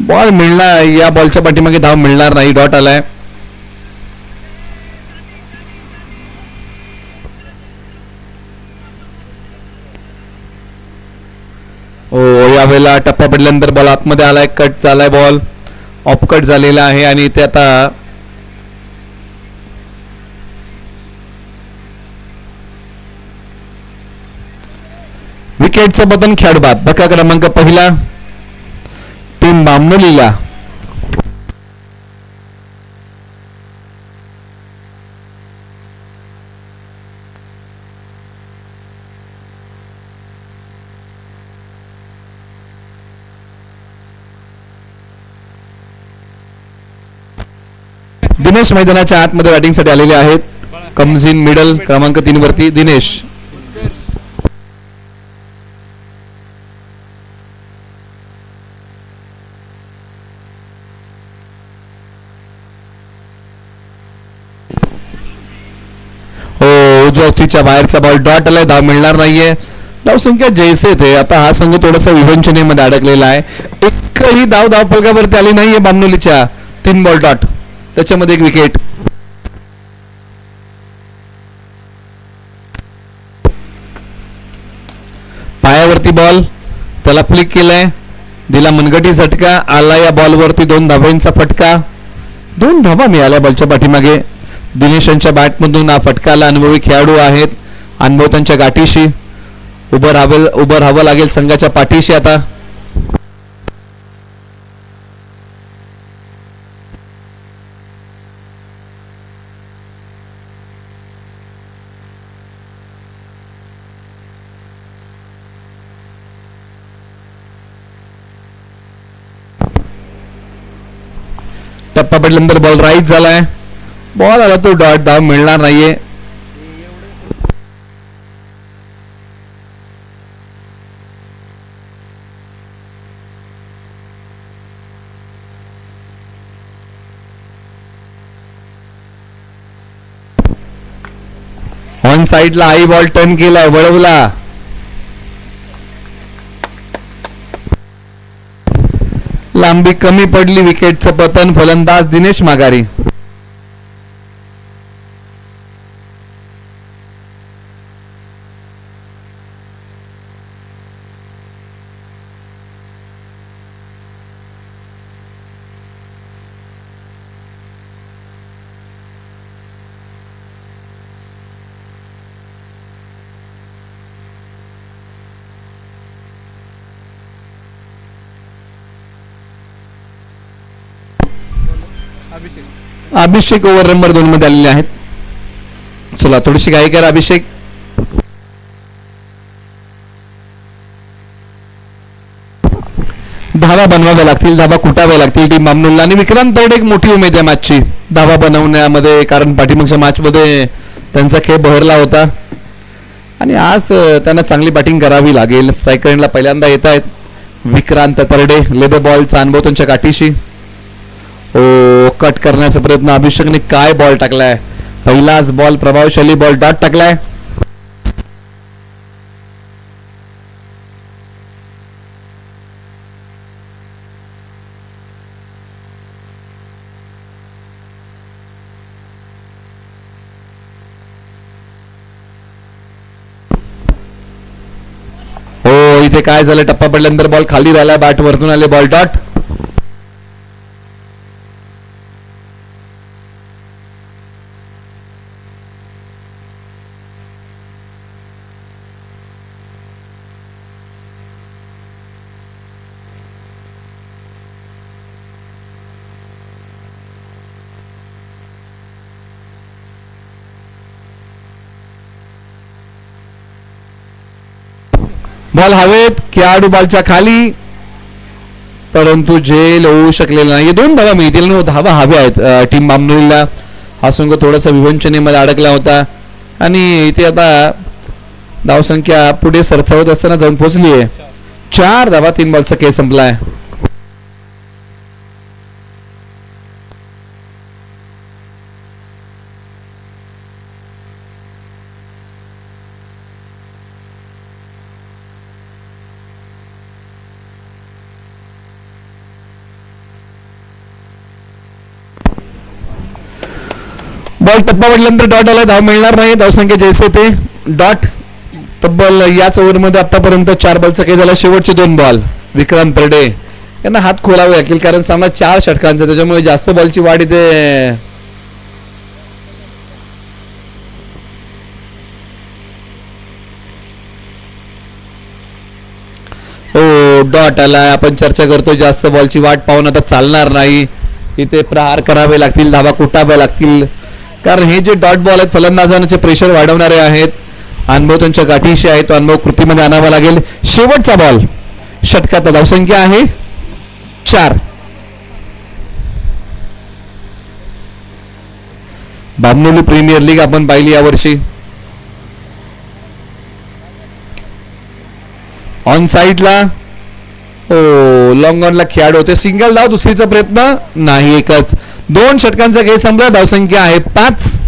Ball मिळणार, या बॉलच्या पाठीमागे धाव मिळणार नाही, डॉट आलाय. हो, यावेळेला टप्पा पडल्यानंतर बॉल आतमध्ये आलाय, कट झालाय, बॉल ऑफ कट झालेला आहे आणि ते आता विकेटचं बटन खेळ बाद. धक्का क्रमांक पहिला टीम बामनोलीला. दिनेश मैदानाच्या आतमध्ये बॅटिंगसाठी आलेले आहेत. कम्स इन मिडल क्रमांक 3 वरती दिनेश. उजव्या स्टिकच्या बाहेरचा बॉल, डॉट आलाय, धाव मिळणार नाहीये. धावसंख्या जैसे थे. आता हा संघ थोडासा विवंचनेमध्ये अडकलेला आहे. एकही धाव फलकावरती आली नाहीये बामनोलीच्या. 3 बॉल डॉट, त्याच्यामध्ये 1 विकेट. पायावरती बॉल, त्याला फ्लिक केलाय, दिला मनगटी झटका, आला या बॉलवरती 2 धावांचा फटका. 2 धावा मिळाल्या बॉलच्या पाठीमागे. दिनेशांच्या बॅटमधून हा फटकाला अनुभवी खेळाडू आहेत. अनुभव त्यांच्या गाठीशी. उभं राहावं लागेल संघाच्या पाठीशी आता. टप्पा पडल्यानंतर बॉल राईट झालाय, बॉल आला तो डॉट, धाव मिळणार नाहीये. ऑन साइडला आई बॉल टर्न केलाय, वळवला. लांबी कमी पडली, विकेटचं पतन. फलंदाज दिनेश माघारी. अभिषेक ओव्हर नंबर 2 मध्ये आलेले आहेत. चला थोडीशी घाई करा अभिषेक. धावा बनवाव्या लागतील, धावा कुटाव्या लागतील टीम बामनोलीला. आणि विक्रांत तरडे एक मोठी उमेद आहे मॅचची धावा बनवण्यामध्ये, कारण पाठीमागच्या मॅच मध्ये त्यांचा खेळ बहरला होता आणि आज त्यांना चांगली बॅटिंग करावी लागेल. स्ट्रायकर एंडला पहिल्यांदा येत आहेत विक्रांत तरडे. लेदर बॉलचा अनुभव त्यांच्या गाठीशी. कट करण्याचा प्रयत्न, अभिषेकने काय बॉल टाकलाय. पहिलाच बॉल, प्रभावशाली बॉल, डॉट टाकलाय. इथे काय झालं, टप्पा पडल्यानंतर बॉल खाली राहिला, बॅट वरतून आले, बॉल डॉट. बॉल हवेत, खेळाडू बॉलच्या खाली, परंतु झेल होऊ शकलेला नाही. 2 धावा मिळतील, धावा हव्या आहेत टीम बामनोलीला. हा संघ थोडासा विवंचनेमध्ये अडकला होता आणि इथे आता धावसंख्या पुढे सरसावत असताना जाऊन पोहोचली आहे. 4 धावा, 3 बॉलचा खेळ संपलाय. बॉल टप्पा पडल्यानंतर डॉट आला, धाव मिळणार नाही. धावसंख्या जैसे ते डॉट. तब्बल याच ओव्हरमध्ये आतापर्यंत 4 बॉलचा खेळ झाला. शेवटचे 2 बॉल. विक्रांत तरडे यांना हात खोलावे लागतील कारण सामना 4 षटकांचा, त्याच्यामुळे जास्त बॉलची वाढ इथे डॉट आलाय. आपण चर्चा करतो जास्त बॉलची वाट पाहून आता चालणार नाही. इथे प्रहार करावे लागतील, धावा कुटाव्या लागतील कारण हे जे डॉट बॉल आहेत फलंदाजांचे प्रेशर वाढवणारे आहेत. अनुभव त्यांच्या गाठीशी आहे, तो अनुभव कृतीमध्ये आणावा लागेल. शेवटचा बॉल. षटकात धावसंख्या आहे 4. बामनोली प्रीमियर लीग आपण पाहिली यावर्षी. ऑन साइडला लॉंग ऑनला खेळाडू होते. सिंगल धाव, दुसरीचा प्रयत्न नाही, एकच. 2 षटकांचा खेळ संपला. धावसंख्या आहे 5.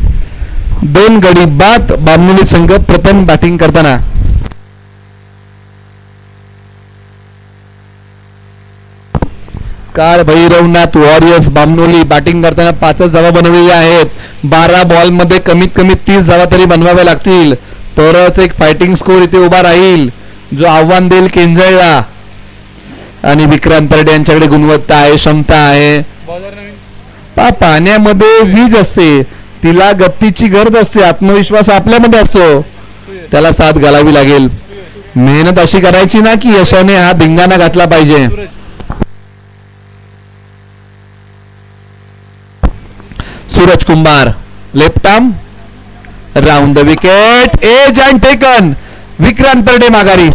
2 गडी बाद. बामनोली संघ प्रथम बॅटिंग करताना. काळ भैरवनाथ वॉरियर्स बामनोली बॅटिंग करताना 5 धावा बनवलेल्या आहेत. 12 बॉल मध्ये कमीत कमी 30 धावा तरी बनवाव्या लागतील, तरच एक फायटिंग स्कोर इथे उभा राहील जो आव्हान देईल केंजळला. आणि विक्रांत तरडे यांच्याकडे गुणवत्ता आहे, क्षमता आहे. पाण्यामध्ये वीज असते, तिला गतीची गरज असते, आत्मविश्वास आपल्यामध्ये असतो, त्याला साथ घालावी लागेल. मेहनत अशी करायची ना की यशाने हा धिंगाणा घातला पाहिजे. Suraj Kumbhar left arm round the wicket. Edge and taken. Vikrant Tarde माघारी.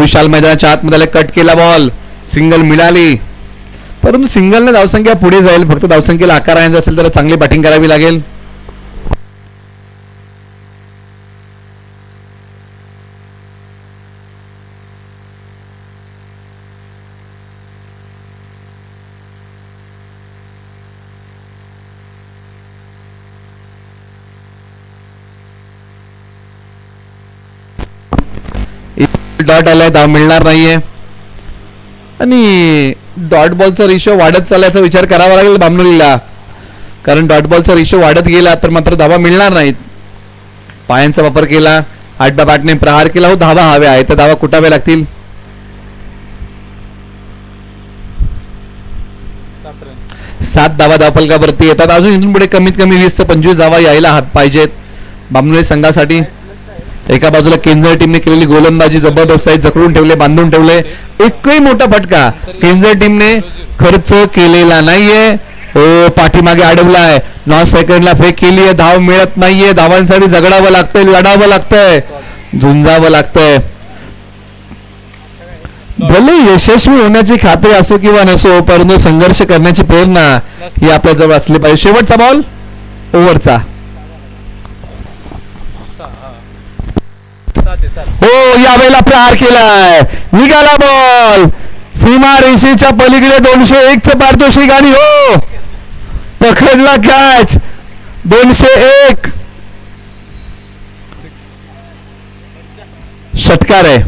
विशाल मैदानाच्या आतमध्ये कट केला बॉल. सिंगल मिळाली, परंतु सिंगलने धावसंख्या पुढे जाईल. फक्त धावसंख्येला आकार आणायचा असेल तर चांगली बॅटिंग करावी लागेल. डॉट आलाय, धाव मिळणार नाहीये. आणि डॉट बॉलचा रेशो वाढत चालल्याचा विचार करावा लागेल बामनोलीला, कारण डॉट बॉलचा रेशो वाढत गेला तर मात्र धावा मिळणार नाहीत. पायांचा वापर केला, आडब्या बॅटने प्रहार केला, हो धावा हव्या आहेत, तर धावा कुटाव्या लागतील. 7 धावा धावफलकावरती येतात. अजून इथून पुढे कमीत कमी 20 ते 25 धावा यायला हात पाहिजेत बामनोली संघासाठी. एका बाजूला केंजर टीमने केलेली गोलंदाजी जबरदस्त आहे, जखडून ठेवले, बांधून ठेवले. एकही मोठा फटका केंजर टीमने खर्च केलेला नाहीये. पाठीमागे अडवलाय, 9 सेकंडला फेक केली आहे, धाव मिळत नाहीये. धावांसाठी झगडावं लागतंय, लढावं लागतंय, झुंजावं लागतंय. भले यशस्वी होण्याची खात्री असो किंवा नसो, परंतु संघर्ष करण्याची प्रेरणा ही आपल्या जवळ असली पाहिजे. शेवटचा बॉल ओव्हरचा. यावेळेला प्रहार केलाय, निघाला बॉल सीमा रेषेच्या पलीकडे. 201 चं पारितोषिक आणि पकडला कॅच. 201 षटकार आहे.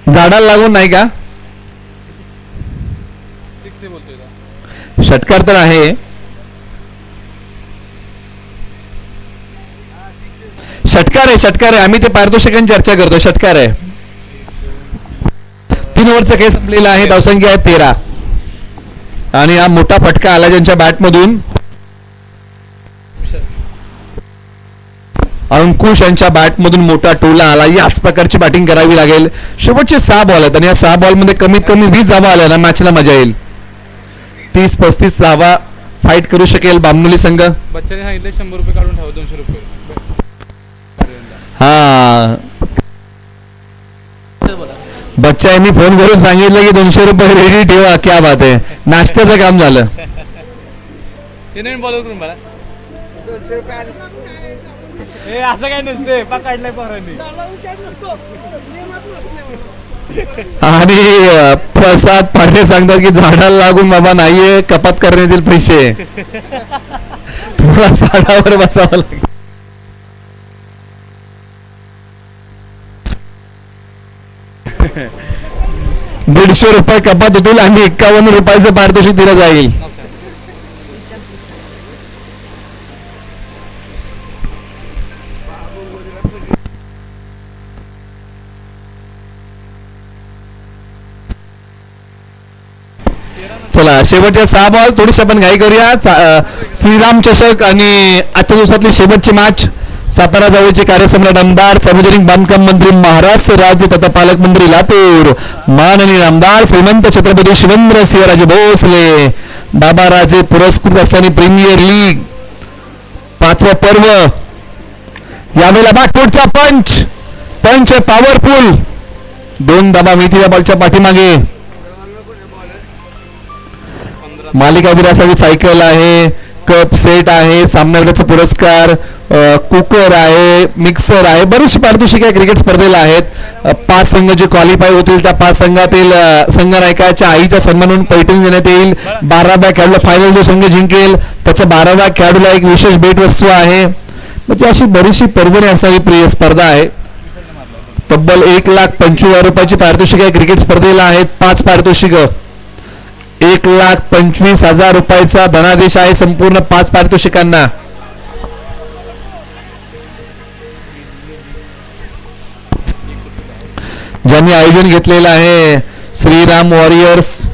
झाडाला लागून नाही का? षटकार तर आहे. षटकार आहे, षटकार आहे. आम्ही ते पारितोषिकांची चर्चा करतो. षटकार आहे. 3 ओव्हरचा खेळ संपलेला आहे. धावसंख्या आहे 13. आणि हा मोठा फटका आला ज्यांच्या बॅटमधून. अंकुश यांच्या बॅटमधून मोठा टोला आला. याच प्रकारची बॅटिंग करावी लागेल. शेवटचे 6 बॉल आहेत आणि या 6 बॉल मध्ये कमीत कमी 20 धावा आल्या ना मॅचला मजा येईल. 30-35 धावा फाईट करू शकेल बामनोली संघ. बच्चाने सांगितले 100 रुपये काढून ठेवा, 200 रुपये. हा, बच्चा यांनी फोन करून सांगितलं की 200 रुपये रेडी ठेवा. क्या बात आहे, नाश्त्याचं काम झालं. ए असं काय नसते काढलाय पोरांनी. आणि प्रसाद पाटील सांगतात की झाडाला लागून बाबा नाहीये कपात करण्यात येईल पैसे. थोडा झाडावर बसावं लागेल. ₹150 कपात होतील आणि 51 रुपयाचं पारितोषिक दिलं जाईल. चला शेवटच्या 6 बॉल थोडीशी आपण घाई करूया. श्रीराम चषक आणि आजच्या दिवसातली शेवटची मॅच. सातारा जवळचे कार्यसम्राट आमदार सार्वजनिक बांधकाम मंत्री महाराष्ट्र राज्य तथा पालकमंत्री लातूर माननीय आमदार श्रीमंत छत्रपती शिवेंद्र सिंहराजे भोसले बाबाराजे पुरस्कृत असताना प्रीमियर लीग 5वं पर्व. यावेळेला बागपोटचा पंच पॉवरफुल 2 धावा मिळतील या बॉलच्या पाठीमागे. मालिकावीरासाठी सायकल आहे, कप सेट आहे, सामनावीराचा पुरस्कार, कुकर आहे, मिक्सर आहे, बरीचशी पारितोषिके क्रिकेट स्पर्धेला आहेत. 5 संघ जे क्वालिफाय होतील त्या 5 संघातील संघनायकाच्या आईचा सन्मान म्हणून पैठणी देण्यात येईल. 12व्या खेळाडूला फायनल जो संघ जिंकेल त्याच्या 12व्या खेळाडूला एक विशेष भेटवस्तू आहे. म्हणजे अशी बरीचशी पर्वणी असणारी प्रिय स्पर्धा आहे. तब्बल 1,25,000 रुपयाची पारितोषिके क्रिकेट स्पर्धेला आहेत. 5 पारितोषिक 1,25,000 रुपयाचा धनादेश आहे संपूर्ण 5 पारितोषिकांना. ज्यांनी आयोजन घेतलेलं आहे श्रीराम वॉरियर्स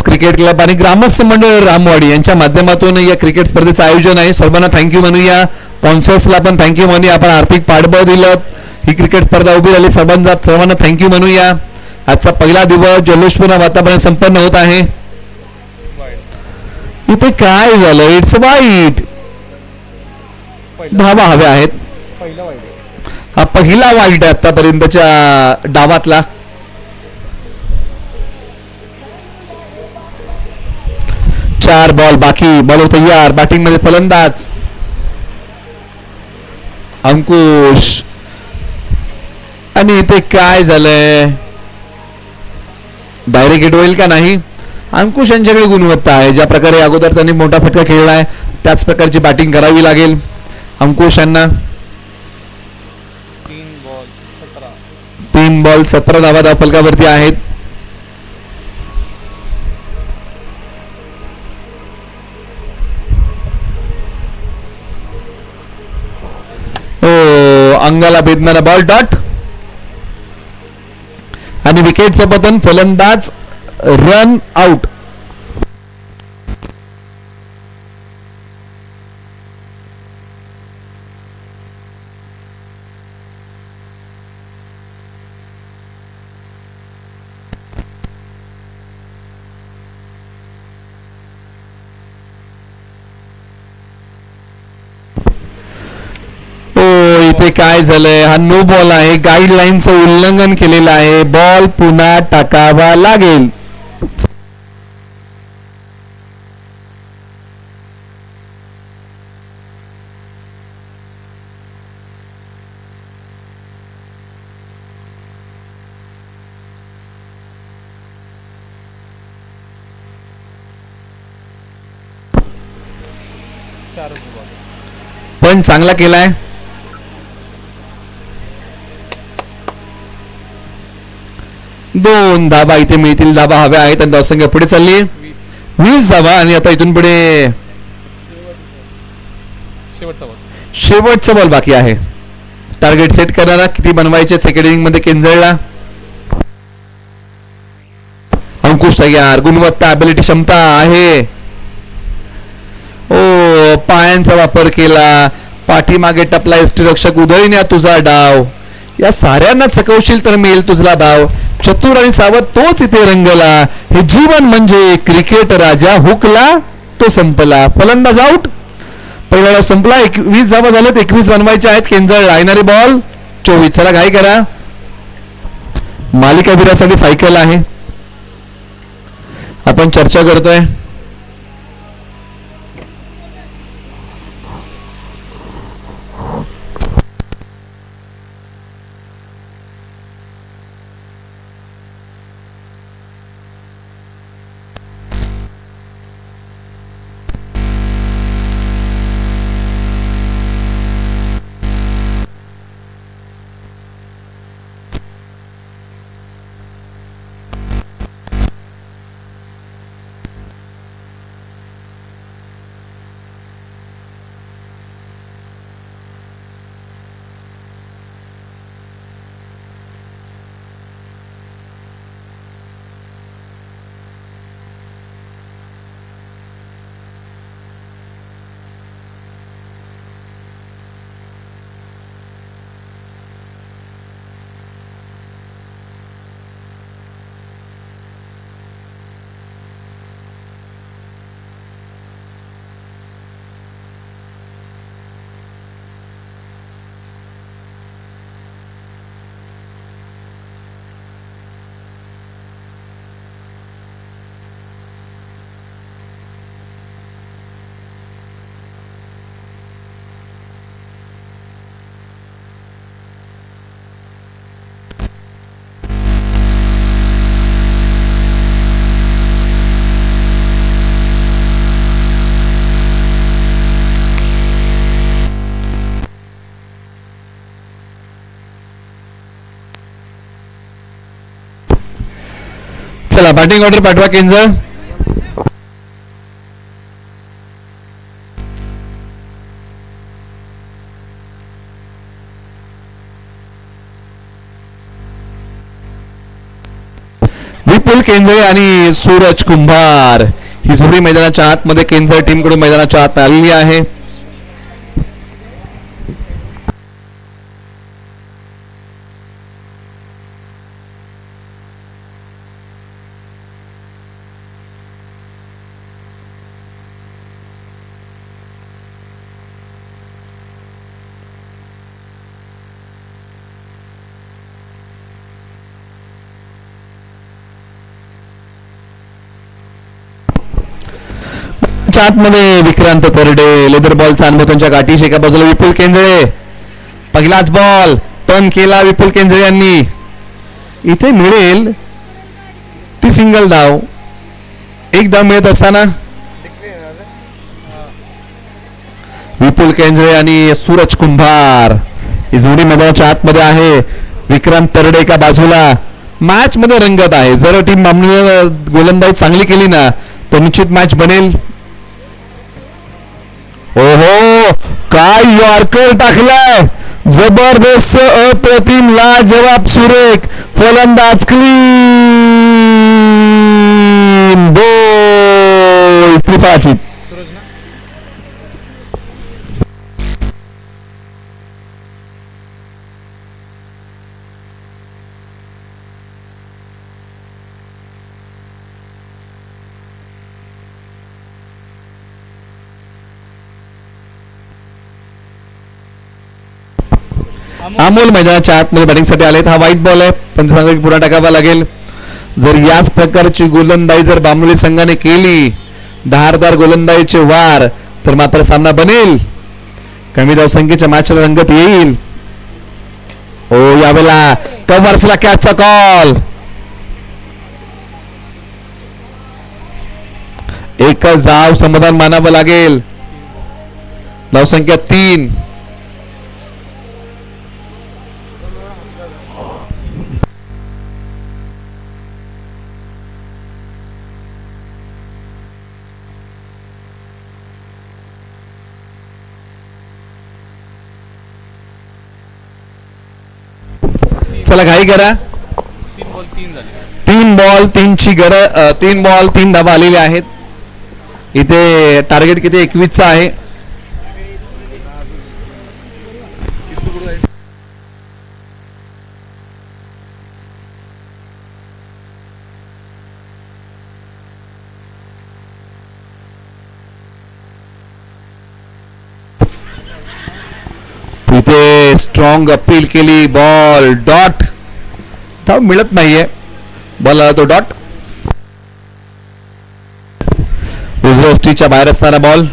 क्रिकेट क्लब आणि ग्रामस्थ मंडळ रामवाडी यांच्या माध्यमातून या क्रिकेट स्पर्धेचं आयोजन आहे. सर्वांना थँक्यू म्हणूया. स्पॉन्सर्सला पण थँक्यू म्हणूया. आपण आर्थिक पाठबळ दिलं, ही क्रिकेट स्पर्धा उभी राहिली. सर्वांना थँक्यू म्हणूया. आजचा पहिला दिवस जल्लोषपूर्ण वातावरण संपन्न होत आहे. इथे काय झालं? इट्स वाईट. धावा हव्या आहेत. हा पहिला वाईट आहे आतापर्यंतच्या डावातला. चार बॉल बाकी. बॉलर तयार. बॅटिंग मध्ये फलंदाज अंकुश. आणि इथे काय झालंय? डायरेक्ट हिट होईल का नाही? अंकुश यांच्याकडे गुणवत्ता आहे. ज्या प्रकारे अगोदर त्यांनी मोठा फटका खेळलाय त्याच प्रकारची बॅटिंग करावी लागेल अंकुश यांना. 3 बॉल 17 धावा धावफलकावरती आहेत. अंगाला भेदणारा बॉल डॉट आणि विकेटचं पतन. फलंदाज रन आउट. इथे काय झालंय? हा नो बॉल आहे. गाईडलाईनचं उल्लंघन केलेलं आहे. बॉल पुन्हा टाकावा लागेल. पण चांगला केलाय. 2 धाबा इथे मिळतील. धाबा हव्या आहेत आणि धावसंख्या पुढे चालली 20 धाबा. आणि आता इथून पुढे शेवटचा बॉल बाकी आहे. टार्गेट सेट करणारा किती बनवायचे? सेकंड इनिंग मध्ये केंजळला अंकुश तयार. गुणवत्ता, ॲबिलिटी, क्षमता आहे. पायांचा वापर केला. पाठीमागे टपला यष्टीरक्षक उधळीने तुझा डाव. या साऱ्यांना चकवशील तर मिळेल तुझला धाव. चतुर आणि सावध तोच इथे रंगला. हे जीवन म्हणजे क्रिकेट राजा. हुकला तो संपला. फलंदाज आउट. पहिला डाव संपला. 21 धावा झाल्यात. 21 बनवायचे आहेत. केंजळला येणारे बॉल 24. चला घाई करा. मालिकावीरासाठी सायकल आहे. आपण चर्चा करतोय. चला बॅटिंग ऑर्डर पाठवा केंजर. विपुल केंजळे आणि सूरज कुंभार ही जोडी मैदानाच्या आतमध्ये केंजर टीम कडून मैदानाच्या आत आलेली आहे. आतमध्ये विक्रांत तरडे लेदर बॉलचा अनुभव त्यांच्या गाठीशी. एका बाजूला विपुल केंजळे, पहिलाच बॉल टर्न केला विपुल केंजळे यांनी. इथे मिळेल ती सिंगल धाव. एक धाव मिळत असताना विपुल केंजळे आणि सूरज कुंभार ही जोडी मैदानाच्या आतमध्ये आहे. विक्रांत तरडे एका बाजूला. मॅच मध्ये रंगत आहे. जर टीम मामले गोलंदाजी चांगली केली ना तर निश्चित मॅच बनेल. ओहो काय यॉर्कर टाकलाय, जबरदस्त अप्रतिम लाजवाब सुरेख फलंदाज. Clean ball त्रिपाची. अमोल मैदानाच्या आतमध्ये बॅटिंगसाठी आलेत. हा वाईट बॉल आहे, पंचसांघिक पुन्हा टाकावा लागेल. जर याच प्रकारची गोलंदाजी जर बांबोली संघाने केली, धारदार गोलंदाजीचे वार, तर मात्र सामना बनेल. कमी धावसंख्येच्या मॅचला रंगत येईल. ओ यावेळेला कव्हर्सला कॅचचा कॉल. एकच धाव समाधान मानावं लागेल. धावसंख्या 3. चला घाई करा. 3 बॉल 3 धावा आलेले आहेत. इथे टार्गेट किती 21 चा आहे. इथे स्ट्रॉंग अपील केली. Ball dot. धाव मिळत नाहीये. बॉल आला तो डॉट. उजव्या स्टीच्या बाहेर असणारा बॉल.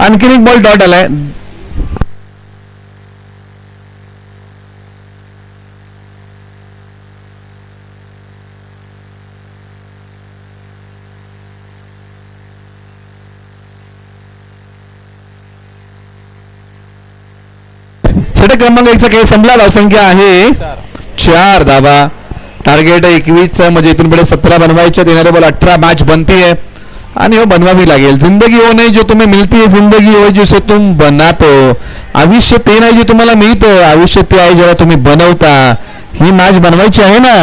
आणखीन एक बॉल डॉट आलाय. षटक क्रमांक 1चा खेळ संपला. धावसंख्या आहे 4 धावा. टार्गेट 21 म्हणजे इथून पुढे 17 बनवायच्या. देणारे बॉल 18. मॅच बनती है आणि वो बनवावी लागेल. जिंदगी वो नहीं जो तुम्हें मिलती है, जिंदगी वो जिसे तुम बनातो. आयुष्य ते नाही जे तुम्हाला मिळतं, आयुष्य ते आहे जेव्हा तुम्ही बनवता. ही मॅच बनवायची आहे ना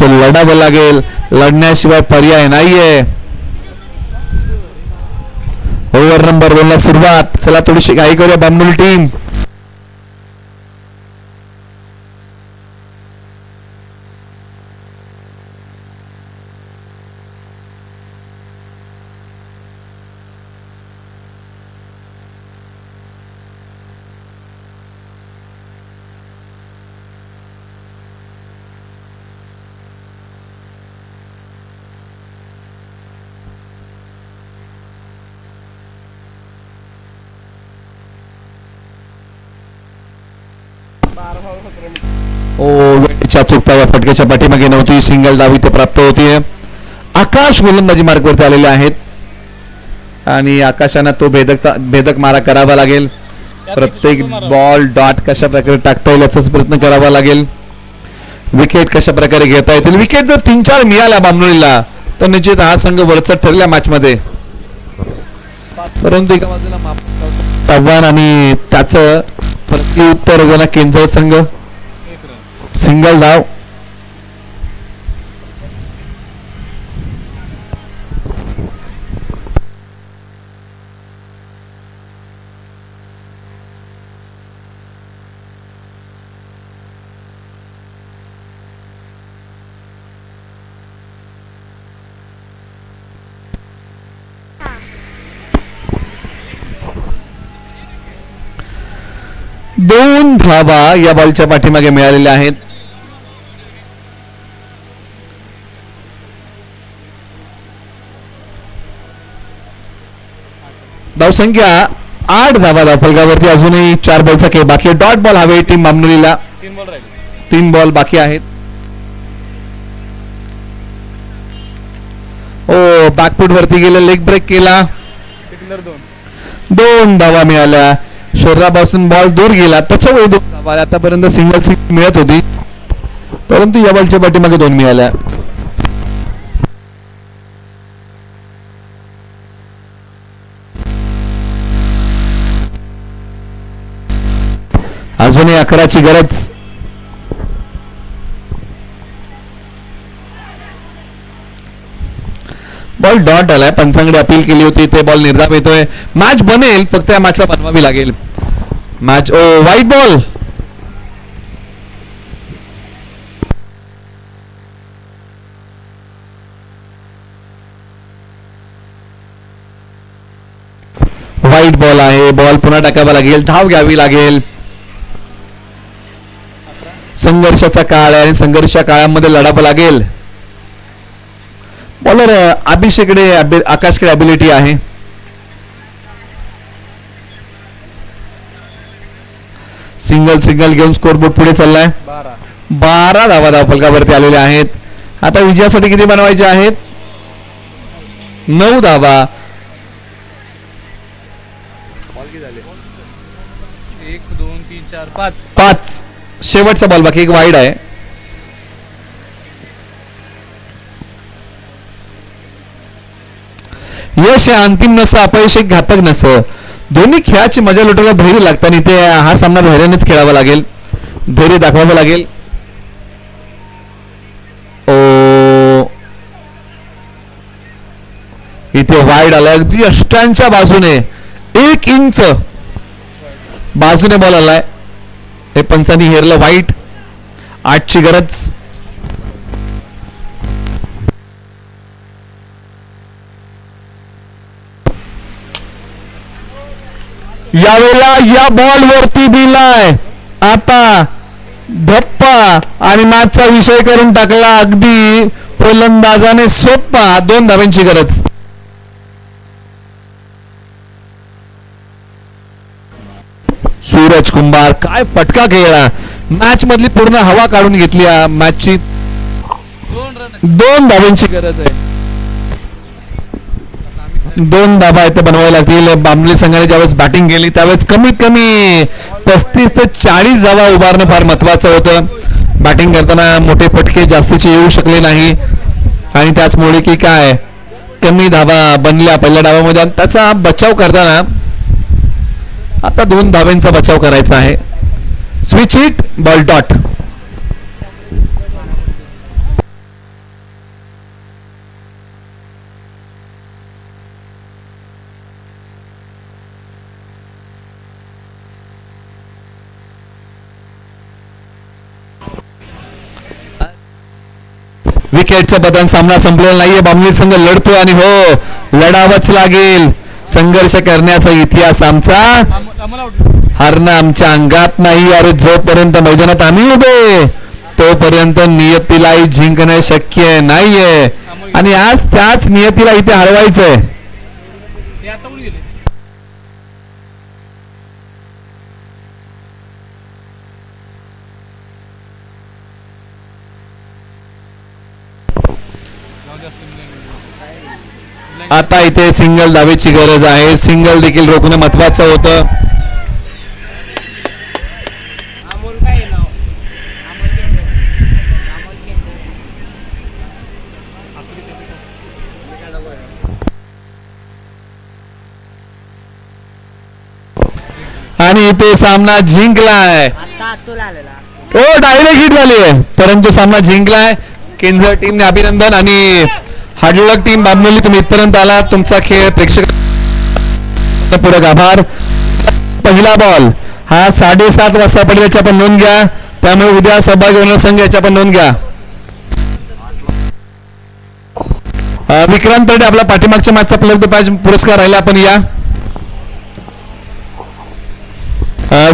तर लढावं लागेल. लढण्याशिवाय पर्याय नाहीये. ओव्हर नंबर 2 ला सुरुवात. चला थोडीशी घाई करूया बांबोली टीम. ओ वेळेच्या चुकता या फटक्याच्या पाठीमागे नव्हती. सिंगल डाव इथे प्राप्त होतीये. आकाश गोलंदाजी मार्गवरती आलेले आहेत आणि आकाशानं तो भेदक मारा करावा लागेल. प्रत्येक बॉल डॉट कशा प्रकारे टाकता येईल याचाच प्रयत्न करावा लागेल. विकेट कशा प्रकारे घेता येतील. विकेट जर 3-4 मिळाल्या बामणोलीला तर निश्चित हा संघ वरचढ ठरला मॅच मध्ये. परंतु एका बाजूला आव्हान आणि त्याचं प्रत्युत्तर होताना केंद्र संघ सिंगल धाव. दोन धावा या बॉलच्या पाठीमागे मिळालेल्या आहेत. धावसंख्या 8 धावा धावफलकावरती. अजूनही 4 बॉलचा खेळ बाकी आहे. डॉट बॉल हवे टीम बामणोलीला. 3 बॉल बाकी आहेत. ओ बॅकफूट वरती गेलं. लेग ब्रेक केला. 2 धावा मिळाल्या. शरीरापासून बॉल दूर गेला त्याच्यामुळे 2 धावा. आतापर्यंत सिंगल मिळत होती परंतु या बॉलच्या पाठीमागे 2 मिळाल्या. अजूनही 11ची गरज. बॉल डॉट आलाय. पंचांकडे अपील केली होती ते बॉल निर्धाव येतोय. मॅच बनेल फक्त या मॅचला बनवावी लागेल. मॅच ओ व्हाईट बॉल. व्हाईट बॉल आहे. बॉल पुन्हा टाकावा लागेल. धाव घ्यावी लागेल. संघर्षाचा काळ आहे आणि संघर्षाच्या काळामध्ये लढावं लागेल. बॉलर अभिषेकडे आकाशकडे ॲबिलिटी आहे. सिंगल घेऊन स्कोरबोर्ड पुढे चाललाय. 12 धावा धावफलकावरती आलेल्या आहेत. आता विजयासाठी किती बनवायचे आहेत. 9 धावा. 1 2 3 4 5. शेवटचा बॉल बाकी. एक वाईड आहे. यश हे अंतिम नसं अपयश एक घातक नसं. दोन्ही खेळाची मजा लुटायला धैर्य लागतं आणि ते हा सामना धैर्यानेच खेळावा लागेल. धैर्य दाखवावं लागेल. ओ इथे वाईड आलाय. अगदी अष्टांच्या बाजूने 1 इंच बाजूने बॉल आलाय. हे पंचांनी हेरलं. वाईट. 8ची गरज. यावेळेला या बॉल वरती दिलाय. आता धप्पा आणि मॅचचा विषय करून टाकला. अगदी फलंदाजाने सोपा. 2 धावांची गरज. सूरज कुंभार काय फटका खेळला. मॅच मधली पूर्ण हवा काढून घेतली. मॅचची 2 धावांची गरज आहे. 2 धावा इथे बनवाव्या लागतील. बामणोली संघाने ज्यावेळेस बॅटिंग केली त्यावेळेस कमीत कमी 35 ते 40 धावा उभारणं फार महत्वाचं होतं. बॅटिंग करताना मोठे फटके जास्तीचे येऊ शकले नाही आणि त्याचमुळे की काय कमी धावा बनल्या पहिल्या डावामध्ये. त्याचा बचाव करताना आता 2 धावांचा बचाव करायचा आहे. Switch hit. Ball dot. विकेटचं बदल. सामना संपलेला नाहीये. बामणोली संघ लढतोय आणि हो लढावंच लागेल. संघर्ष करण्याचा इतिहास आमचा. हरणं आमच्या अंगात नाही. अरे जोपर्यंत मैदानात आम्ही उभे तोपर्यंत नियतीलाही जिंकणं शक्य नाहीये आणि आज त्याच नियतीला इथे हरवायचंय. आता इथे सिंगल धावेची गरज आहे. सिंगल देखील रोखणं महत्वाचं होतं. आणि इथे सामना जिंकलाय. ओ डायरेक्ट हिट झाली आहे, परंतु सामना जिंकलाय. केंजर टीमने अभिनंदन. आणि हार्डलक टीम बामनोली, तुम्ही इथपर्यंत आला. तुमचा खेळ प्रेक्षक पूरक आभार. पहिला बॉल हा 7:30 वाजता पडेल, याची आपण नोंद घ्या. त्यामुळे उद्या सहभागी होणार संघ याची आपण नोंद घ्या. विक्रांत तरडे आपला पाठीमागच्या मॅचचा पुरस्कार राहिला, आपण या.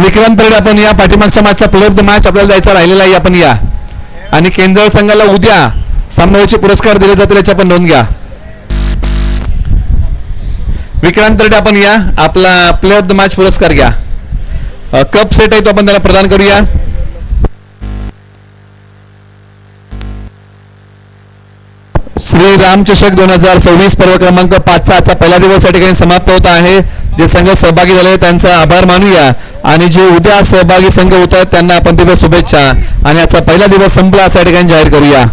विक्रांत तरडे आपण या. पाठीमागच्या मॅचचा प्लेअर मॅच आपल्याला द्यायचा राहिलेला आहे, आपण या. आणि केंजर संघाला उद्या सामन्याचे पुरस्कार दिले जातील, याची आपण नोंद घ्या. विक्रांत तरडे आपण या. आपला प्लेअर ऑफ द मॅच पुरस्कार घ्या. कप सेट आहे तो आपण त्याला प्रदान करूया. श्री रामचषक 2026 पर्व क्रमांक 5चा आजचा पहिला दिवस या ठिकाणी समाप्त होत आहे. जे संघ सहभागी झाले त्यांचा आभार मानूया. आणि जे उद्या सहभागी संघ होत आहेत त्यांना आपण दिवस शुभेच्छा. आणि आजचा पहिला दिवस संपला असं या ठिकाणी जाहीर करूया.